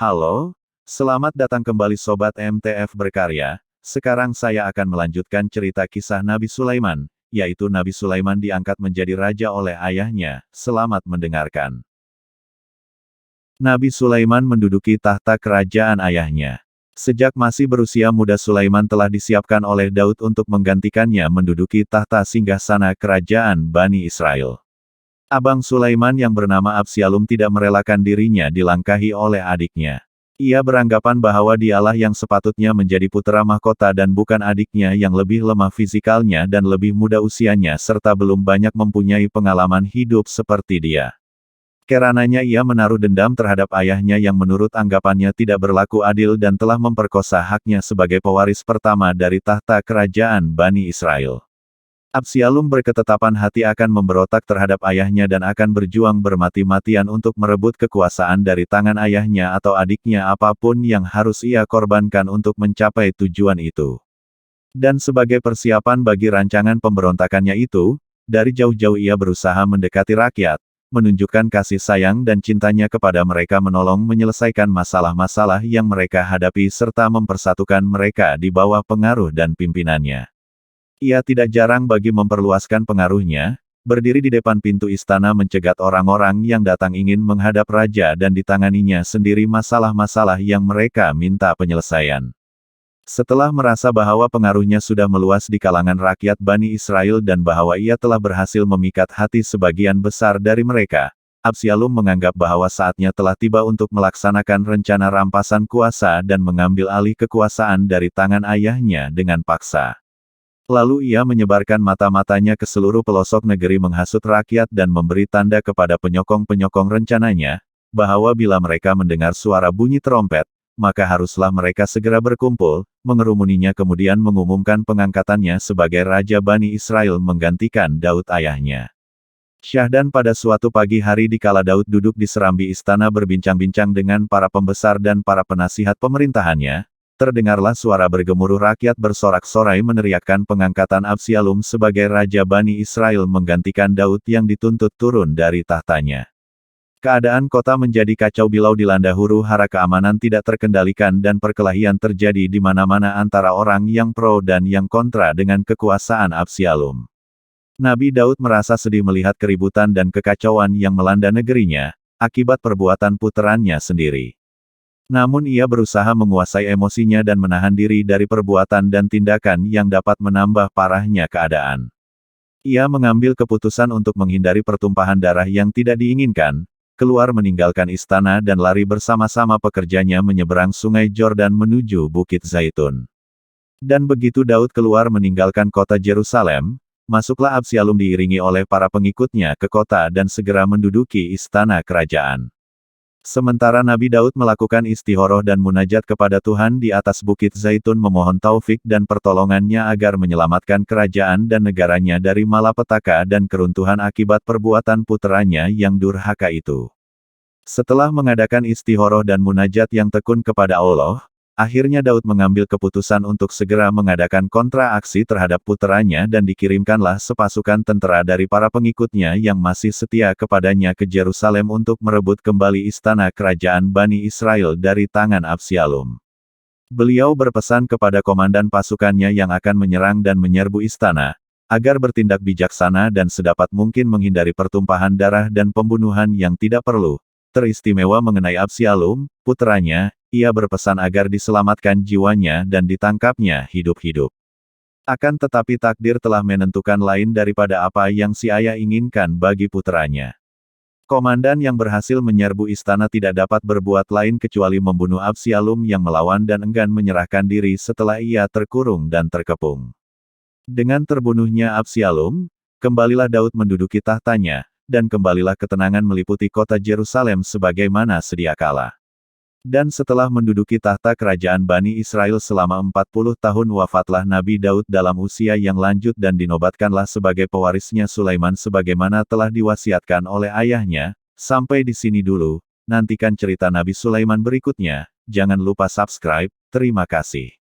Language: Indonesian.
Halo, selamat datang kembali Sobat MTF Berkarya. Sekarang saya akan melanjutkan cerita kisah Nabi Sulaiman, yaitu Nabi Sulaiman diangkat menjadi raja oleh ayahnya. Selamat mendengarkan. Nabi Sulaiman menduduki tahta kerajaan ayahnya. Sejak masih berusia muda Sulaiman telah disiapkan oleh Daud untuk menggantikannya menduduki tahta singgasana kerajaan Bani Israel. Abang Sulaiman yang bernama Absyalum tidak merelakan dirinya dilangkahi oleh adiknya. Ia beranggapan bahwa dialah yang sepatutnya menjadi putra mahkota dan bukan adiknya yang lebih lemah fisikalnya dan lebih muda usianya serta belum banyak mempunyai pengalaman hidup seperti dia. Karenanya ia menaruh dendam terhadap ayahnya yang menurut anggapannya tidak berlaku adil dan telah memperkosa haknya sebagai pewaris pertama dari tahta kerajaan Bani Israel. Absyalum berketetapan hati akan memberontak terhadap ayahnya dan akan berjuang bermati-matian untuk merebut kekuasaan dari tangan ayahnya atau adiknya apapun yang harus ia korbankan untuk mencapai tujuan itu. Dan sebagai persiapan bagi rancangan pemberontakannya itu, dari jauh-jauh ia berusaha mendekati rakyat, menunjukkan kasih sayang dan cintanya kepada mereka, menolong menyelesaikan masalah-masalah yang mereka hadapi serta mempersatukan mereka di bawah pengaruh dan pimpinannya. Ia tidak jarang bagi memperluaskan pengaruhnya, berdiri di depan pintu istana mencegat orang-orang yang datang ingin menghadap raja dan ditanganinya sendiri masalah-masalah yang mereka minta penyelesaian. Setelah merasa bahwa pengaruhnya sudah meluas di kalangan rakyat Bani Israel dan bahwa ia telah berhasil memikat hati sebagian besar dari mereka, Absyalum menganggap bahwa saatnya telah tiba untuk melaksanakan rencana rampasan kuasa dan mengambil alih kekuasaan dari tangan ayahnya dengan paksa. Lalu ia menyebarkan mata-matanya ke seluruh pelosok negeri menghasut rakyat dan memberi tanda kepada penyokong-penyokong rencananya, bahwa bila mereka mendengar suara bunyi trompet, maka haruslah mereka segera berkumpul, mengerumuninya kemudian mengumumkan pengangkatannya sebagai Raja Bani Israel menggantikan Daud ayahnya. Syahdan pada suatu pagi hari dikala Daud duduk di serambi istana berbincang-bincang dengan para pembesar dan para penasihat pemerintahannya, terdengarlah suara bergemuruh rakyat bersorak-sorai meneriakkan pengangkatan Absyalum sebagai Raja Bani Israel menggantikan Daud yang dituntut turun dari tahtanya. Keadaan kota menjadi kacau bilau dilanda huru-hara, keamanan tidak terkendalikan dan perkelahian terjadi di mana-mana antara orang yang pro dan yang kontra dengan kekuasaan Absyalum. Nabi Daud merasa sedih melihat keributan dan kekacauan yang melanda negerinya, akibat perbuatan puterannya sendiri. Namun ia berusaha menguasai emosinya dan menahan diri dari perbuatan dan tindakan yang dapat menambah parahnya keadaan. Ia mengambil keputusan untuk menghindari pertumpahan darah yang tidak diinginkan, keluar meninggalkan istana dan lari bersama-sama pekerjanya menyeberang sungai Yordan menuju Bukit Zaitun. Dan begitu Daud keluar meninggalkan kota Yerusalem, masuklah Absyalum diiringi oleh para pengikutnya ke kota dan segera menduduki istana kerajaan. Sementara Nabi Daud melakukan istihoroh dan munajat kepada Tuhan di atas Bukit Zaitun memohon taufik dan pertolongannya agar menyelamatkan kerajaan dan negaranya dari malapetaka dan keruntuhan akibat perbuatan puteranya yang durhaka itu. Setelah mengadakan istihoroh dan munajat yang tekun kepada Allah, akhirnya Daud mengambil keputusan untuk segera mengadakan kontra-aksi terhadap puteranya dan dikirimkanlah sepasukan tentara dari para pengikutnya yang masih setia kepadanya ke Yerusalem untuk merebut kembali istana kerajaan Bani Israel dari tangan Absyalum. Beliau berpesan kepada komandan pasukannya yang akan menyerang dan menyerbu istana, agar bertindak bijaksana dan sedapat mungkin menghindari pertumpahan darah dan pembunuhan yang tidak perlu. Teristimewa mengenai Absyalum, puteranya, ia berpesan agar diselamatkan jiwanya dan ditangkapnya hidup-hidup. Akan tetapi takdir telah menentukan lain daripada apa yang si ayah inginkan bagi puteranya. Komandan yang berhasil menyerbu istana tidak dapat berbuat lain kecuali membunuh Absyalum yang melawan dan enggan menyerahkan diri setelah ia terkurung dan terkepung. Dengan terbunuhnya Absyalum, kembalilah Daud menduduki tahtanya, dan kembalilah ketenangan meliputi kota Yerusalem sebagaimana sedia kala. Dan setelah menduduki tahta kerajaan Bani Israel selama 40 tahun wafatlah Nabi Daud dalam usia yang lanjut dan dinobatkanlah sebagai pewarisnya Sulaiman sebagaimana telah diwasiatkan oleh ayahnya. Sampai di sini dulu, nantikan cerita Nabi Sulaiman berikutnya, jangan lupa subscribe, terima kasih.